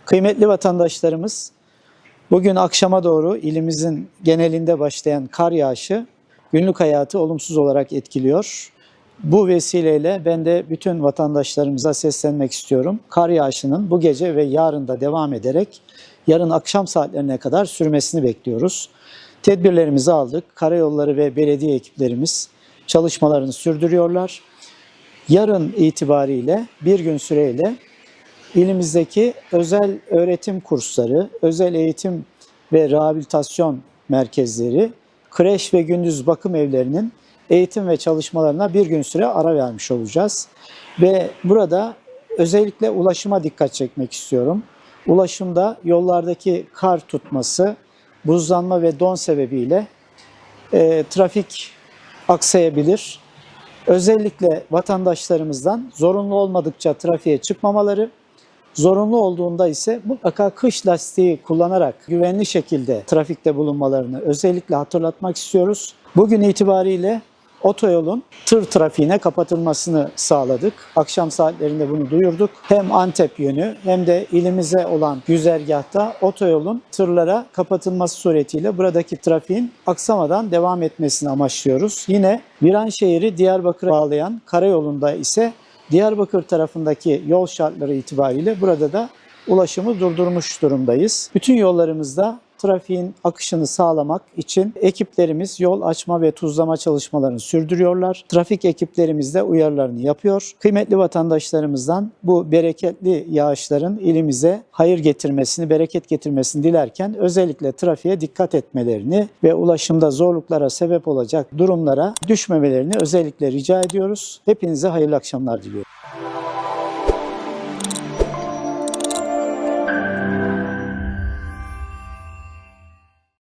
Kıymetli vatandaşlarımız, bugün akşama doğru ilimizin genelinde başlayan kar yağışı günlük hayatı olumsuz olarak etkiliyor. Bu vesileyle ben de bütün vatandaşlarımıza seslenmek istiyorum. Kar yağışının bu gece ve yarın da devam ederek yarın akşam saatlerine kadar sürmesini bekliyoruz. Tedbirlerimizi aldık. Karayolları ve belediye ekiplerimiz çalışmalarını sürdürüyorlar. Yarın itibariyle bir gün süreyle İlimizdeki özel öğretim kursları, özel eğitim ve rehabilitasyon merkezleri, kreş ve gündüz bakım evlerinin eğitim ve çalışmalarına bir gün süre ara vermiş olacağız. Ve burada özellikle ulaşıma dikkat çekmek istiyorum. Ulaşımda yollardaki kar tutması, buzlanma ve don sebebiyle trafik aksayabilir. Özellikle vatandaşlarımızdan zorunlu olmadıkça trafiğe çıkmamaları, zorunlu olduğunda ise mutlaka kış lastiği kullanarak güvenli şekilde trafikte bulunmalarını özellikle hatırlatmak istiyoruz. Bugün itibariyle otoyolun tır trafiğine kapatılmasını sağladık. Akşam saatlerinde bunu duyurduk. Hem Antep yönü hem de ilimize olan güzergahta otoyolun tırlara kapatılması suretiyle buradaki trafiğin aksamadan devam etmesini amaçlıyoruz. Yine Viranşehir'i Diyarbakır'a bağlayan karayolunda ise Diyarbakır tarafındaki yol şartları itibariyle burada da ulaşımı durdurmuş durumdayız. Bütün yollarımızda trafiğin akışını sağlamak için ekiplerimiz yol açma ve tuzlama çalışmalarını sürdürüyorlar. Trafik ekiplerimiz de uyarılarını yapıyor. Kıymetli vatandaşlarımızdan bu bereketli yağışların ilimize hayır getirmesini, bereket getirmesini dilerken özellikle trafiğe dikkat etmelerini ve ulaşımda zorluklara sebep olacak durumlara düşmemelerini özellikle rica ediyoruz. Hepinize hayırlı akşamlar diliyorum.